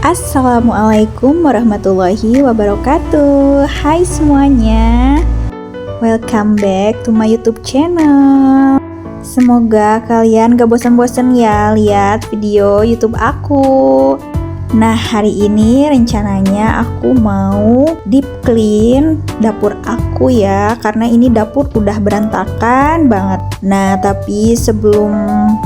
Assalamualaikum warahmatullahi wabarakatuh. Hai semuanya, welcome back to my YouTube channel. Semoga kalian gak bosan-bosan ya lihat video YouTube aku. Nah, hari ini rencananya aku mau deep clean dapur aku ya, karena ini dapur udah berantakan banget. Nah, tapi sebelum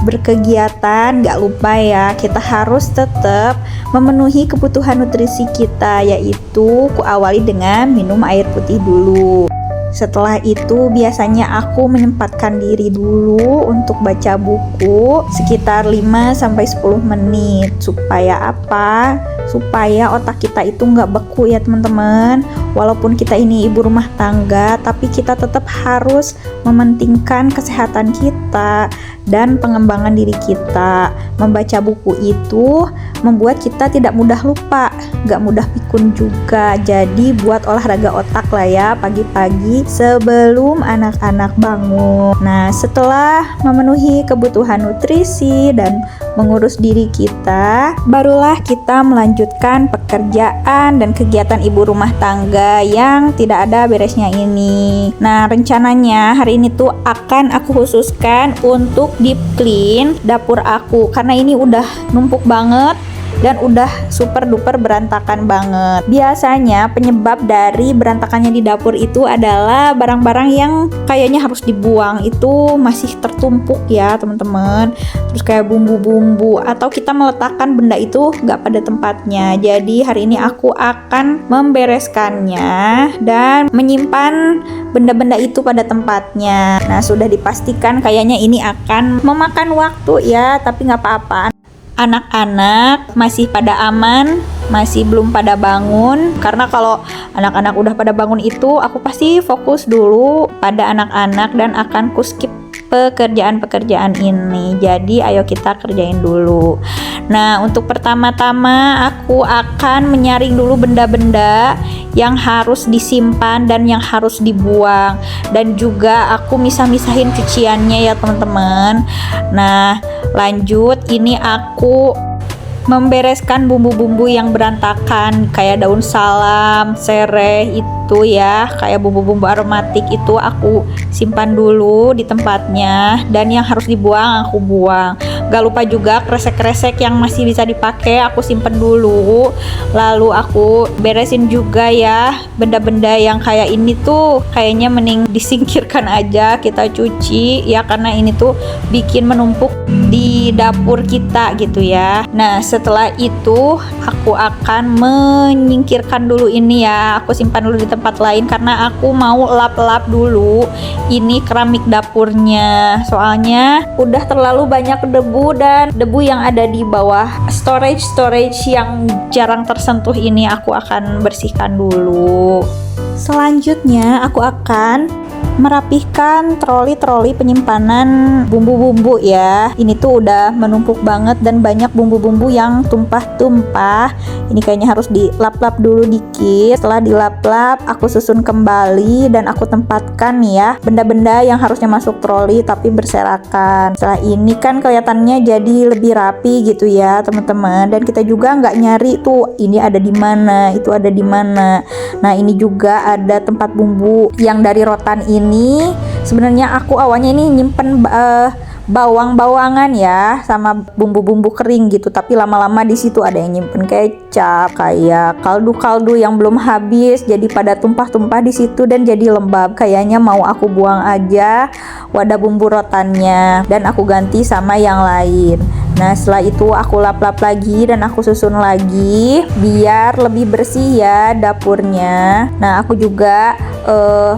berkegiatan gak lupa ya, kita harus tetap memenuhi kebutuhan nutrisi kita, yaitu ku awali dengan minum air putih dulu. Setelah itu biasanya aku menyempatkan diri dulu untuk baca buku sekitar 5-10 menit. Supaya apa? Supaya otak kita itu nggak beku ya teman-teman. Walaupun kita ini ibu rumah tangga, tapi kita tetap harus mementingkan kesehatan kita dan pengembangan diri kita. Membaca buku itu membuat kita tidak mudah lupa, nggak mudah pikun juga. Jadi buat olahraga otak lah ya pagi-pagi sebelum anak-anak bangun. Nah, setelah memenuhi kebutuhan nutrisi dan mengurus diri kita, barulah kita melanjutkan pekerjaan dan kegiatan ibu rumah tangga yang tidak ada beresnya ini. Nah, rencananya hari ini tuh akan aku khususkan untuk deep clean dapur aku, karena ini udah numpuk banget dan udah super duper berantakan banget. Biasanya penyebab dari berantakannya di dapur itu adalah barang-barang yang kayaknya harus dibuang itu masih tertumpuk ya teman-teman. Terus kayak bumbu-bumbu atau kita meletakkan benda itu gak pada tempatnya. Jadi hari ini aku akan membereskannya dan menyimpan benda-benda itu pada tempatnya. Nah, sudah dipastikan kayaknya ini akan memakan waktu ya, tapi gak apa-apa. Anak-anak masih pada aman, masih belum pada bangun. Karena kalau anak-anak udah pada bangun itu aku pasti fokus dulu pada anak-anak dan akan skip pekerjaan-pekerjaan ini. Jadi ayo kita kerjain dulu. Nah, untuk pertama-tama aku akan menyaring dulu benda-benda yang harus disimpan dan yang harus dibuang, dan juga aku misah-misahin cuciannya ya teman-teman. Nah, lanjut ini aku membereskan bumbu-bumbu yang berantakan kayak daun salam, sereh itu ya, kayak bumbu-bumbu aromatik itu aku simpan dulu di tempatnya, dan yang harus dibuang aku buang. Gak lupa juga kresek-kresek yang masih bisa dipakai aku simpan dulu. Lalu aku beresin juga ya benda-benda yang kayak ini tuh kayaknya mending disingkirkan aja, kita cuci ya, karena ini tuh bikin menumpuk di dapur kita gitu ya. Nah, setelah itu aku akan menyingkirkan dulu ini ya, aku simpan dulu di tempat lain karena aku mau lap-lap dulu ini keramik dapurnya, soalnya udah terlalu banyak debu dan debu yang ada di bawah storage yang jarang tersentuh ini aku akan bersihkan dulu. Selanjutnya aku akan merapihkan troli-troli penyimpanan bumbu-bumbu ya. Ini tuh udah menumpuk banget dan banyak bumbu-bumbu yang tumpah-tumpah. Ini kayaknya harus dilap-lap dulu dikit. Setelah dilap-lap, aku susun kembali dan aku tempatkan ya benda-benda yang harusnya masuk troli tapi berserakan. Setelah ini kan kelihatannya jadi lebih rapi gitu ya teman-teman. Dan kita juga nggak nyari tuh ini ada di mana, itu ada di mana. Nah, ini juga ada tempat bumbu yang dari rotan ini. Sebenarnya aku awalnya ini nyimpen bawang-bawangan ya sama bumbu-bumbu kering gitu, tapi lama-lama di situ ada yang nyimpen kecap, kayak kaldu-kaldu yang belum habis jadi pada tumpah-tumpah di situ dan jadi lembab. Kayaknya mau aku buang aja wadah bumbu rotannya dan aku ganti sama yang lain. Nah, setelah itu aku lap-lap lagi dan aku susun lagi biar lebih bersih ya dapurnya. Nah, aku juga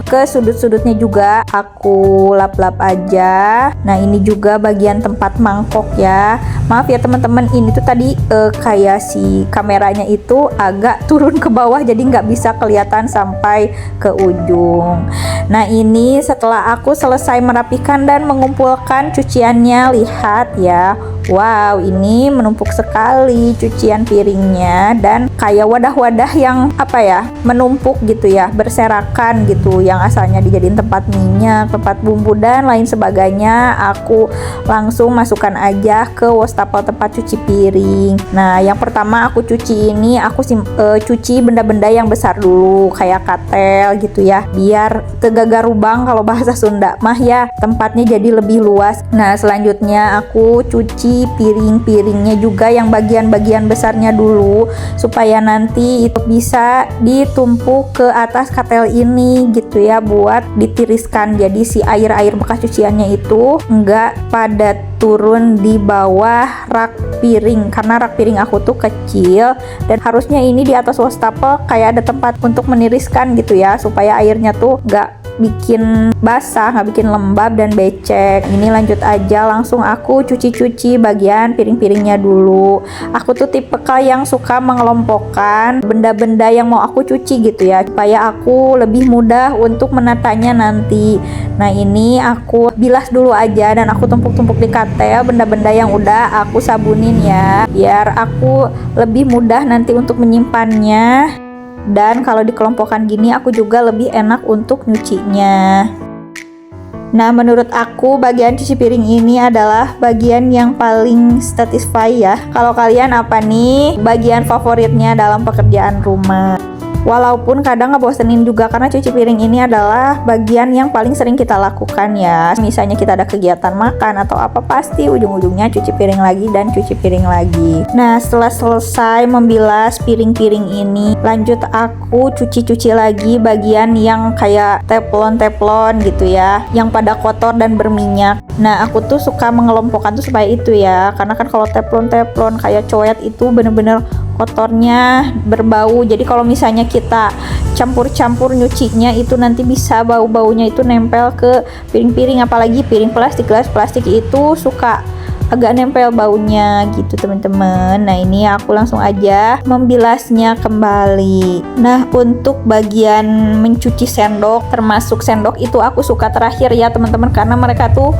ke sudut-sudutnya juga aku lap-lap aja. Nah, ini juga bagian tempat mangkok ya. Maaf ya teman-teman, ini tuh tadi kayak si kameranya itu agak turun ke bawah jadi nggak bisa kelihatan sampai ke ujung. Nah, ini setelah aku selesai merapikan dan mengumpulkan cuciannya, lihat ya, Wow, ini menumpuk sekali cucian piringnya dan kayak wadah-wadah yang apa ya, menumpuk gitu ya, berserakan gitu, yang asalnya dijadiin tempat minyak, tempat bumbu dan lain sebagainya. Aku langsung masukkan aja ke wastafel tempat cuci piring. Nah, yang pertama aku cuci ini, aku cuci benda-benda yang besar dulu, kayak katel gitu ya, biar tegaga rubang kalau bahasa Sunda mah ya, tempatnya jadi lebih luas. Nah, selanjutnya aku cuci piring-piringnya juga yang bagian-bagian besarnya dulu, supaya nanti itu bisa ditumpuk ke atas katel ini gitu ya, buat ditiriskan. Jadi si air-air bekas cuciannya itu enggak pada turun di bawah rak piring, karena rak piring aku tuh kecil dan harusnya ini di atas wastafel kayak ada tempat untuk meniriskan gitu ya, supaya airnya tuh enggak bikin basah, nggak bikin lembab dan becek. Ini lanjut aja, langsung aku cuci-cuci bagian piring-piringnya dulu. Aku tuh tipikal yang suka mengelompokkan benda-benda yang mau aku cuci gitu ya, supaya aku lebih mudah untuk menatanya nanti. Nah, ini aku bilas dulu aja dan aku tumpuk-tumpuk di katel benda-benda yang udah aku sabunin ya, biar aku lebih mudah nanti untuk menyimpannya. Dan kalau dikelompokkan gini aku juga lebih enak untuk nyucinya. Nah, menurut aku bagian cuci piring ini adalah bagian yang paling satisfy ya. Kalau kalian apa nih bagian favoritnya dalam pekerjaan rumah? Walaupun kadang ngebosenin juga, karena cuci piring ini adalah bagian yang paling sering kita lakukan ya. Misalnya kita ada kegiatan makan atau apa, pasti ujung-ujungnya cuci piring lagi dan cuci piring lagi. Nah, setelah selesai membilas piring-piring ini, lanjut aku cuci-cuci lagi bagian yang kayak teflon-teflon gitu ya, yang pada kotor dan berminyak. Nah, aku tuh suka mengelompokkan tuh supaya itu ya, karena kan kalau teflon-teflon kayak coet itu bener-bener kotornya berbau. Jadi kalau misalnya kita campur-campur nyucinya itu nanti bisa bau-baunya itu nempel ke piring-piring, apalagi piring plastik, gelas plastik itu suka agak nempel baunya gitu teman-teman. Nah, ini aku langsung aja membilasnya kembali. Nah, untuk bagian mencuci sendok, termasuk sendok itu aku suka terakhir ya teman-teman, karena mereka tuh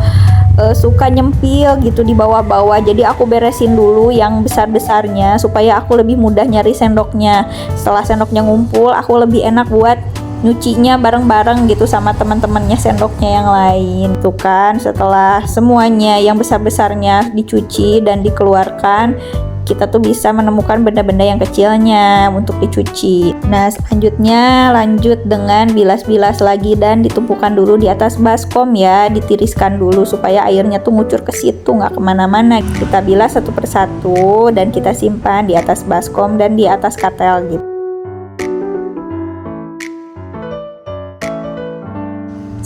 suka nyempil gitu di bawah-bawah. Jadi aku beresin dulu yang besar-besarnya supaya aku lebih mudah nyari sendoknya. Setelah sendoknya ngumpul, aku lebih enak buat nyucinya bareng-bareng gitu sama teman-temannya sendoknya yang lain. Tuh kan, setelah semuanya yang besar-besarnya dicuci dan dikeluarkan, kita tuh bisa menemukan benda-benda yang kecilnya untuk dicuci. Nah, selanjutnya lanjut dengan bilas-bilas lagi dan ditumpukan dulu di atas baskom ya, ditiriskan dulu supaya airnya tuh ngucur ke situ, nggak kemana-mana. Kita bilas satu persatu dan kita simpan di atas baskom dan di atas katel gitu.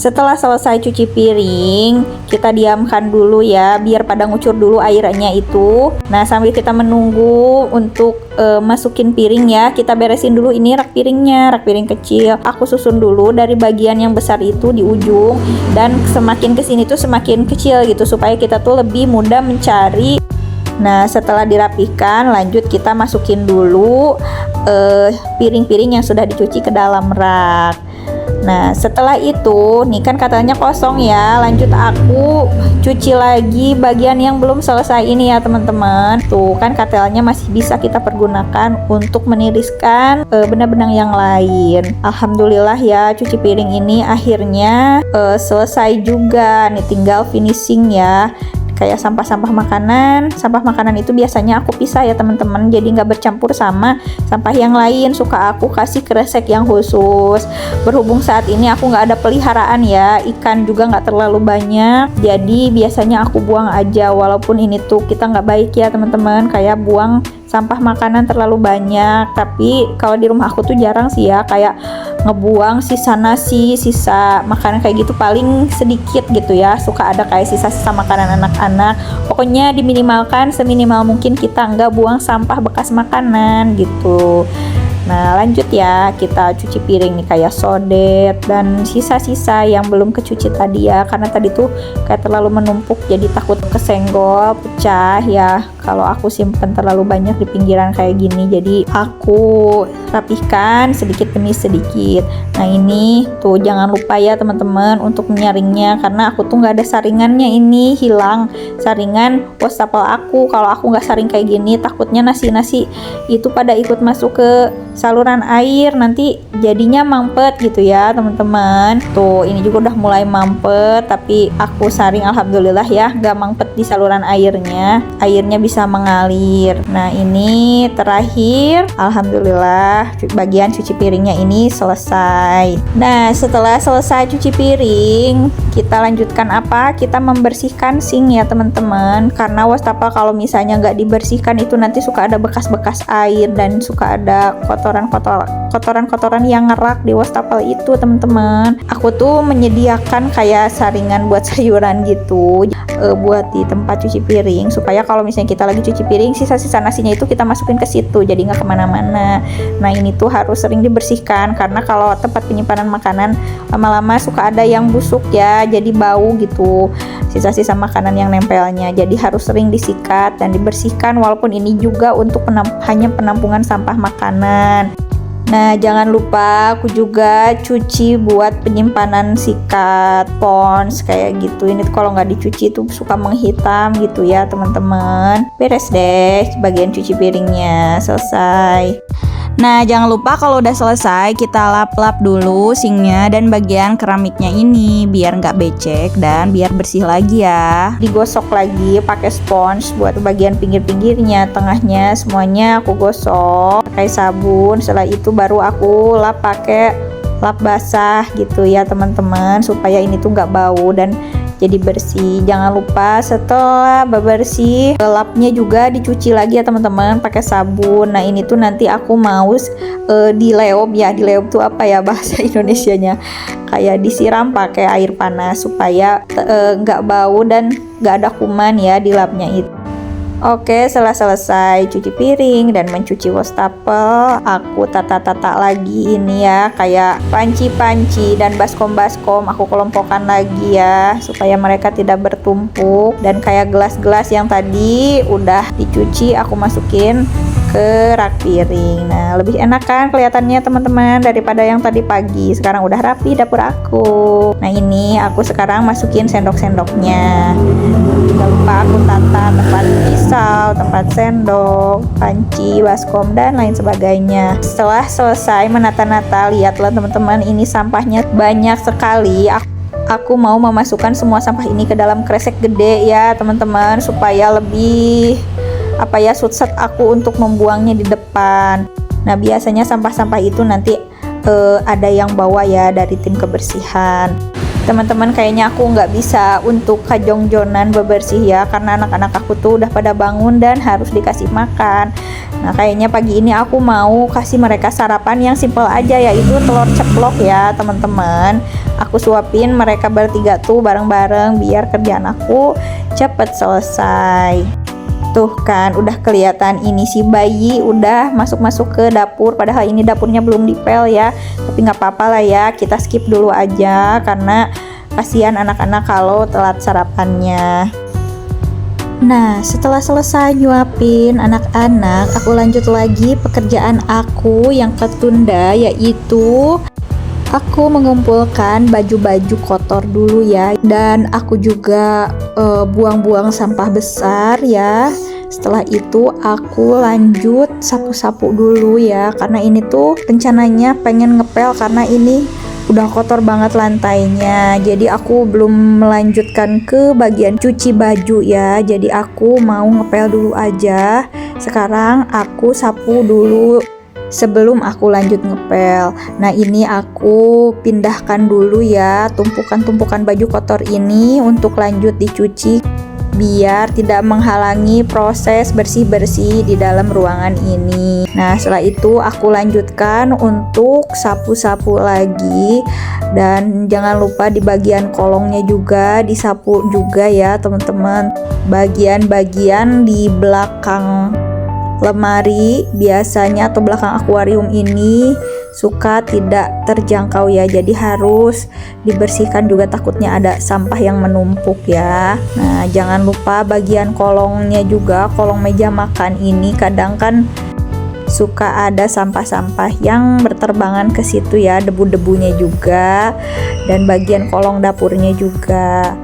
Setelah selesai cuci piring, kita diamkan dulu ya, biar pada ngucur dulu airnya itu. Nah, sambil kita menunggu untuk masukin piring ya, kita beresin dulu ini rak piringnya, rak piring kecil. Aku susun dulu dari bagian yang besar itu di ujung, dan semakin kesini tuh semakin kecil gitu, supaya kita tuh lebih mudah mencari. Nah, setelah dirapikan, lanjut kita masukin dulu piring-piring yang sudah dicuci ke dalam rak. Nah, setelah itu, nih kan katanya kosong ya, lanjut aku cuci lagi bagian yang belum selesai ini ya teman-teman. Tuh kan katelnya masih bisa kita pergunakan untuk meniriskan benang-benang yang lain. Alhamdulillah ya, cuci piring ini akhirnya selesai juga. Nih tinggal finishing ya. Kayak sampah-sampah makanan itu biasanya aku pisah ya teman-teman, jadi nggak bercampur sama sampah yang lain. Suka aku kasih kresek yang khusus. Berhubung saat ini aku nggak ada peliharaan ya, ikan juga nggak terlalu banyak, jadi biasanya aku buang aja. Walaupun ini tuh kita nggak baik ya teman-teman, kayak buang sampah makanan terlalu banyak, tapi kalau di rumah aku tuh jarang sih ya, kayak ngebuang sisa nasi, sisa makanan kayak gitu paling sedikit gitu ya. Suka ada kayak sisa-sisa makanan anak-anak. Pokoknya diminimalkan seminimal mungkin kita nggak buang sampah bekas makanan gitu. Nah, lanjut ya, kita cuci piring nih kayak sodet dan sisa-sisa yang belum kecuci tadi ya, karena tadi tuh kayak terlalu menumpuk jadi takut kesenggol, pecah ya. kalau aku simpen terlalu banyak di pinggiran kayak gini. Jadi aku rapihkan sedikit demi sedikit. Nah ini tuh jangan lupa ya teman-teman untuk menyaringnya, karena aku tuh nggak ada saringannya, ini hilang saringan wastafel aku. Kalau aku nggak saring kayak gini, takutnya nasi-nasi itu pada ikut masuk ke saluran air, nanti jadinya mampet gitu ya teman-teman. Tuh ini juga udah mulai mampet, tapi aku saring alhamdulillah ya, nggak mampet di saluran airnya bisa mengalir. Nah ini terakhir, alhamdulillah bagian cuci piringnya ini selesai. Nah setelah selesai cuci piring, kita lanjutkan apa? Kita membersihkan sink ya teman-teman, karena wastafel kalau misalnya nggak dibersihkan itu nanti suka ada bekas-bekas air dan suka ada kotoran yang ngerak di wastafel itu teman-teman. Aku tuh menyediakan kayak saringan buat sayuran gitu, buat di tempat cuci piring, supaya kalau misalnya kita lagi cuci piring, sisa-sisa nasinya itu kita masukin ke situ, jadi nggak kemana-mana. Nah ini tuh harus sering dibersihkan, karena kalau tempat penyimpanan makanan lama-lama suka ada yang busuk ya, jadi bau gitu sisa-sisa makanan yang nempelnya. Jadi harus sering disikat dan dibersihkan, walaupun ini juga untuk hanya penampungan sampah makanan. Nah jangan lupa aku juga cuci buat penyimpanan sikat pons kayak gitu. Ini tuh kalau nggak dicuci tuh suka menghitam gitu ya teman-teman. Beres deh bagian cuci piringnya, selesai. Nah jangan lupa kalau udah selesai kita lap-lap dulu sinknya dan bagian keramiknya ini biar nggak becek dan biar bersih lagi ya. Digosok lagi pakai spons buat bagian pinggir-pinggirnya, tengahnya semuanya aku gosok pakai sabun. Setelah itu baru aku lap pakai lap basah gitu ya teman-teman, supaya ini tuh nggak bau dan jadi bersih. Jangan lupa setelah bersih, lapnya juga dicuci lagi ya teman-teman pakai sabun. Nah ini tuh nanti aku mau dileop ya. Dileop tuh apa ya bahasa Indonesianya, kayak disiram pakai air panas supaya nggak bau dan nggak ada kuman ya di lapnya itu. Oke, setelah selesai cuci piring dan mencuci wastafel, aku tata-tata lagi ini ya, kayak panci-panci dan baskom-baskom aku kelompokkan lagi ya, supaya mereka tidak bertumpuk. Dan kayak gelas-gelas yang tadi udah dicuci, aku masukin ke rak piring. Nah lebih enak kan kelihatannya teman-teman daripada yang tadi pagi. Sekarang udah rapi dapur aku. Nah ini aku sekarang masukin sendok-sendoknya. Jangan lupa aku tata tempat pisau, tempat sendok, panci, baskom dan lain sebagainya. Setelah selesai menata-nata, lihatlah teman-teman, ini sampahnya banyak sekali. Aku mau memasukkan semua sampah ini ke dalam kresek gede ya teman-teman, supaya lebih sukses aku untuk membuangnya di depan. Nah biasanya sampah-sampah itu nanti ada yang bawa ya dari tim kebersihan. Teman-teman kayaknya aku nggak bisa untuk kajong-jonan bebersih ya, karena anak-anak aku tuh udah pada bangun dan harus dikasih makan. Nah kayaknya pagi ini aku mau kasih mereka sarapan yang simple aja, yaitu telur ceplok ya teman-teman. Aku suapin mereka bertiga tuh bareng-bareng biar kerjaan aku cepet selesai. Tuh kan udah kelihatan ini si bayi udah masuk-masuk ke dapur, padahal ini dapurnya belum dipel ya, tapi nggak apa-apa lah ya, kita skip dulu aja karena kasihan anak-anak kalau telat sarapannya. Nah setelah selesai nyuapin anak-anak, aku lanjut lagi pekerjaan aku yang ketunda, yaitu aku mengumpulkan baju-baju kotor dulu ya, dan aku juga buang-buang sampah besar ya. Setelah itu aku lanjut sapu-sapu dulu ya, karena ini tuh rencananya pengen ngepel karena ini udah kotor banget lantainya. Jadi aku belum melanjutkan ke bagian cuci baju ya, jadi aku mau ngepel dulu aja. Sekarang aku sapu dulu sebelum aku lanjut ngepel. Nah ini aku pindahkan dulu ya tumpukan-tumpukan baju kotor ini untuk lanjut dicuci, biar tidak menghalangi proses bersih-bersih di dalam ruangan ini. Nah setelah itu aku lanjutkan untuk sapu-sapu lagi, dan jangan lupa di bagian kolongnya juga disapu juga ya teman-teman, bagian-bagian di belakang lemari biasanya atau belakang akuarium ini suka tidak terjangkau ya, jadi harus dibersihkan juga, takutnya ada sampah yang menumpuk ya. Nah, jangan lupa bagian kolongnya juga, kolong meja makan ini kadang kan suka ada sampah-sampah yang berterbangan ke situ ya, debu-debunya juga, dan bagian kolong dapurnya juga.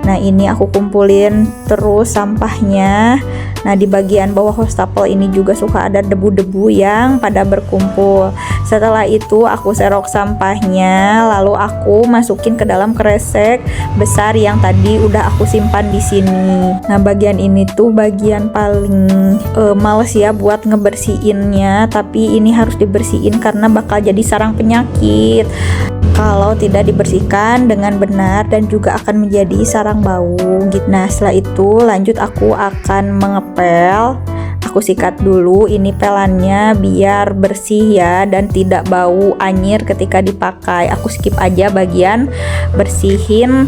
Nah, ini aku kumpulin terus sampahnya. Nah, di bagian bawah wastafel ini juga suka ada debu-debu yang pada berkumpul. Setelah itu aku serok sampahnya, lalu aku masukin ke dalam kresek besar yang tadi udah aku simpan di sini. Nah, bagian ini tuh bagian paling males ya buat ngebersihinnya, tapi ini harus dibersihin karena bakal jadi sarang penyakit kalau tidak dibersihkan dengan benar, dan juga akan menjadi sarang bau gitu. Nah, setelah itu lanjut aku akan mengepel. Aku sikat dulu ini pelannya biar bersih ya dan tidak bau anyir ketika dipakai. Aku skip aja bagian bersihin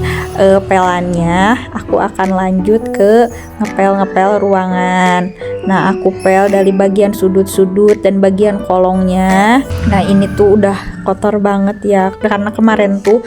pelannya. Aku akan lanjut ke ngepel-ngepel ruangan. Nah, aku pel dari bagian sudut-sudut dan bagian kolongnya. Nah, ini tuh udah kotor banget ya karena kemarin tuh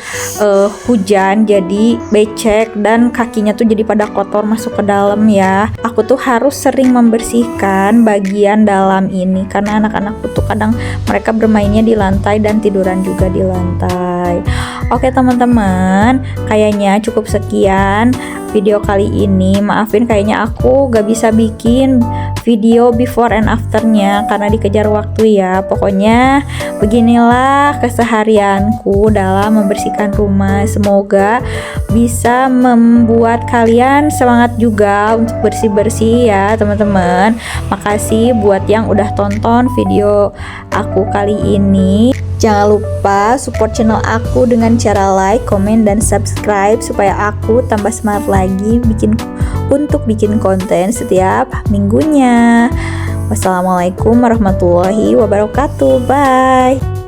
hujan, jadi becek dan kakinya tuh jadi pada kotor masuk ke dalam ya. Aku tuh harus sering membersihkan bagian dalam ini karena anak-anakku tuh kadang mereka bermainnya di lantai dan tiduran juga di lantai. Oke teman-teman, kayaknya cukup sekian video kali ini. Maafin kayaknya aku gak bisa bikin video before and afternya karena dikejar waktu ya. Pokoknya beginilah keseharianku dalam membersihkan rumah. Semoga bisa membuat kalian semangat juga untuk bersih-bersih ya teman-teman. Makasih buat yang udah tonton video aku kali ini. Jangan lupa support channel aku dengan cara like, komen, dan subscribe supaya aku tambah semangat lagi untuk bikin konten setiap minggunya. Wassalamualaikum warahmatullahi wabarakatuh. Bye.